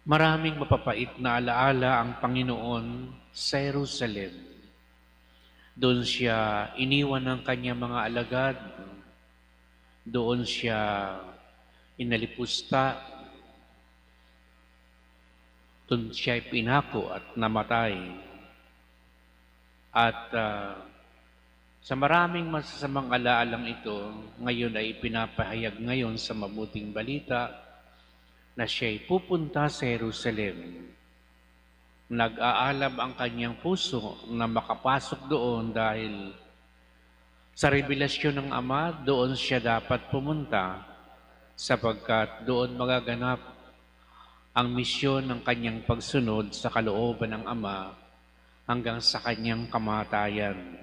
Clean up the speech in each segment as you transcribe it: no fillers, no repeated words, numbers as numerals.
Maraming mapapait na alaala ang Panginoon sa Jerusalem. Doon siya iniwan ng kanyang mga alagad. Doon siya inalipusta. Doon siya pinako at namatay. At sa maraming masasamang alaalang ito, ngayon ay pinapahayag ngayon sa mabuting balita na siya'y pupunta sa Jerusalem. Nag-aalab ang kanyang puso na makapasok doon dahil sa revelasyon ng Ama, doon siya dapat pumunta sapagkat doon magaganap ang misyon ng kanyang pagsunod sa kalooban ng Ama hanggang sa kanyang kamatayan.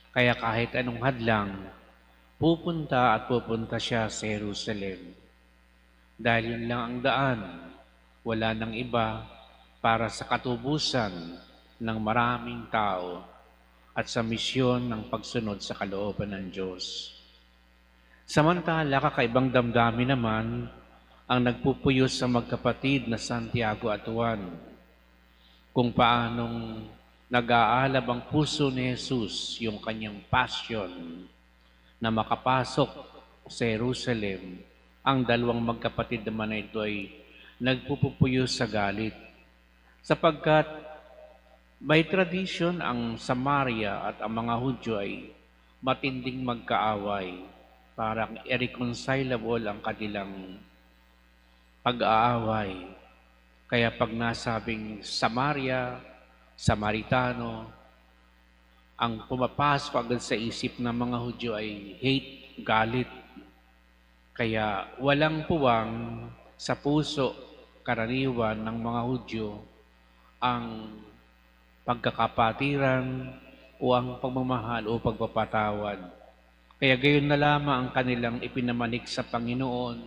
Kaya kahit anong hadlang, pupunta siya sa Jerusalem. Dahil yun lang ang daan, wala nang iba para sa katubusan ng maraming tao at sa misyon ng pagsunod sa kalooban ng Diyos. Samantala, kakaibang damdamin naman ang nagpupuyos sa magkapatid na Santiago at Juan, kung paanong nag-aalab ang puso ni Jesus, yung kanyang passion na makapasok sa Jerusalem. Ang dalawang magkapatid naman na ito ay nagpupuyos sa galit. Sapagkat may tradisyon ang Samaria at ang mga Hudyo ay matinding magkaaway. Parang irreconcilable ang kanilang pag-aaway. Kaya pag nasabing Samaria, Samaritano, ang pumapasok agad sa isip ng mga Hudyo ay hate, galit. Kaya walang puwang sa puso, karaniwan ng mga Hudyo ang pagkakapatiran o ang pagmamahal o pagpapatawad. Kaya gayon na lamang ang kanilang ipinamanik sa Panginoon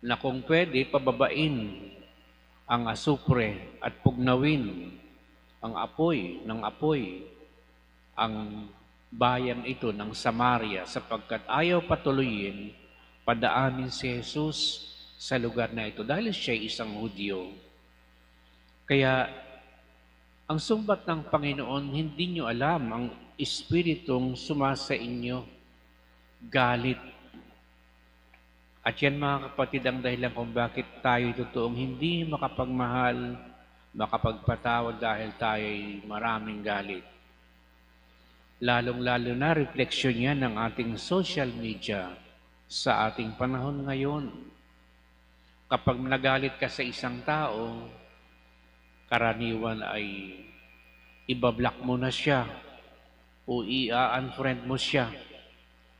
na kung pwede pababain ang asupre at pugnawin ang apoy ang bayan ito ng Samaria sapagkat ayaw patuloyin padaanin si Jesus sa lugar na ito dahil siya ay isang Hudyo. Kaya ang sumbat ng Panginoon, hindi nyo alam ang espiritong sumasa inyo, galit. At yan mga kapatid ang dahilan kung bakit tayo totoong hindi makapagmahal, makapagpatawad dahil tayo ay maraming galit. Lalong-lalo na refleksyon yan ng ating social media sa ating panahon ngayon. Kapag nagalit ka sa isang tao, karaniwan ay ibablock mo na siya o i-unfriend mo siya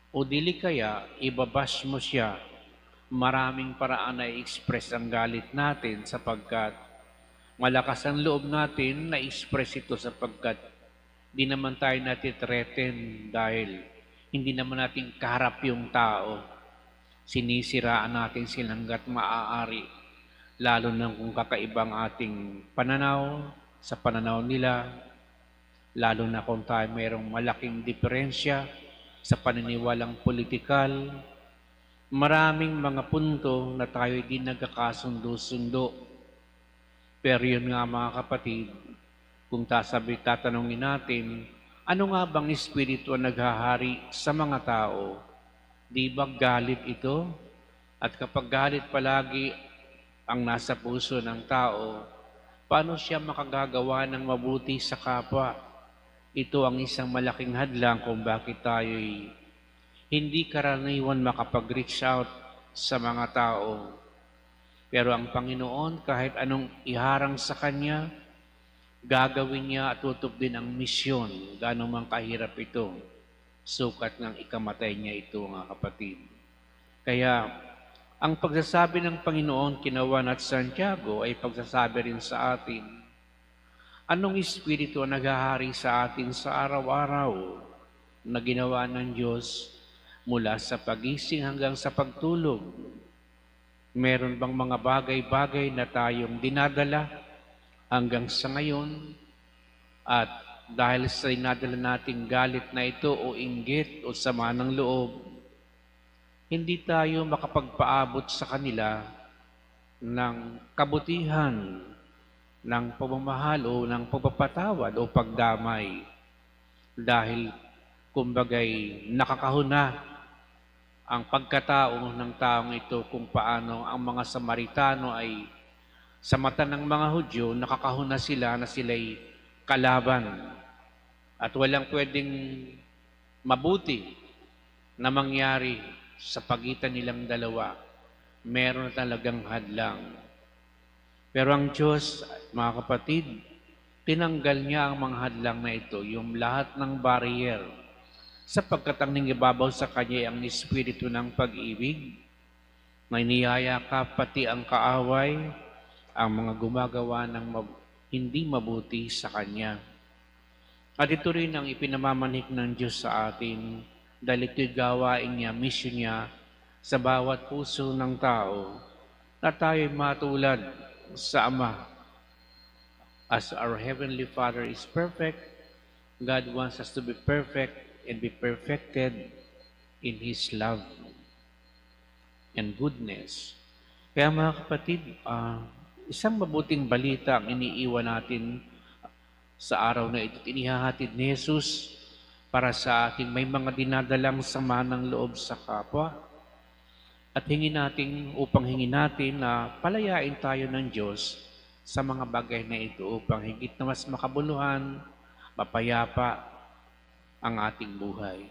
o dili kaya ibabash mo siya. Maraming paraan na i-express ang galit natin sapagkat malakas ang loob natin na i-express ito sapagkat di naman tayo natitreaten dahil hindi naman natin kaharap yung tao. Sinisiraan natin sila hanggat maaari, lalo na kung kakaibang ating pananaw sa pananaw nila, lalo na kung tayo mayroong malaking diferensya sa paniniwalang politikal. Maraming mga punto na tayo di nagkakasundo-sundo. Pero yun nga mga kapatid, kung tatanungin natin, ano nga bang espiritu ang naghahari sa mga tao? Di ba galit ito? At kapag galit palagi ang nasa puso ng tao, paano siya makagagawa ng mabuti sa kapwa? Ito ang isang malaking hadlang kung bakit tayo'y hindi karaniwan makapag-reach out sa mga tao. Pero ang Panginoon, kahit anong iharang sa Kanya, gagawin niya at tutup din ang misyon, gano'ng mang kahirap ito. Sukat ng ikamatay niya ito, mga kapatid. Kaya, ang pagsasabi ng Panginoon kina Juan at Santiago ay pagsasabi rin sa atin, anong espiritu ang naghahari sa atin sa araw-araw na ginawa ng Diyos mula sa pagising hanggang sa pagtulog? Meron bang mga bagay-bagay na tayong dinadala hanggang sa ngayon at dahil sa dinadala nating galit na ito o inggit o sama ng loob, hindi tayo makapagpaabot sa kanila ng kabutihan, ng pagmamahal o ng pagpapatawad o pagdamay. Dahil kumbagay nakakahuna ang pagkatao ng taong ito kung paano ang mga Samaritano ay sa mata ng mga Hudyo, nakakahuna sila na sila'y kalaban at walang pwedeng mabuti na mangyari sa pagitan nilang dalawa. Meron talagang hadlang. Pero ang Diyos, mga kapatid, tinanggal niya ang mga hadlang na ito, yung lahat ng barrier, sapagkat ang nangibabaw sa Kanya ang espiritu ng pag-ibig, may niyayakap pati ang kaaway, ang mga gumagawa ng hindi mabuti sa Kanya. At ito rin ang ipinamamanik ng Diyos sa atin, dahil ito'y gawain niya, mission niya sa bawat puso ng tao, na tayo'y matulad sa Ama. As our Heavenly Father is perfect, God wants us to be perfect and be perfected in His love and goodness. Kaya mga kapatid, isang mabuting balita ang iniiwan natin sa araw na ito. Inihahatid ni Jesus para sa ating may mga dinadalang sama ng loob sa kapwa. At hingin natin na palayain tayo ng Diyos sa mga bagay na ito upang higit na mas makabuluhan, mapayapa ang ating buhay.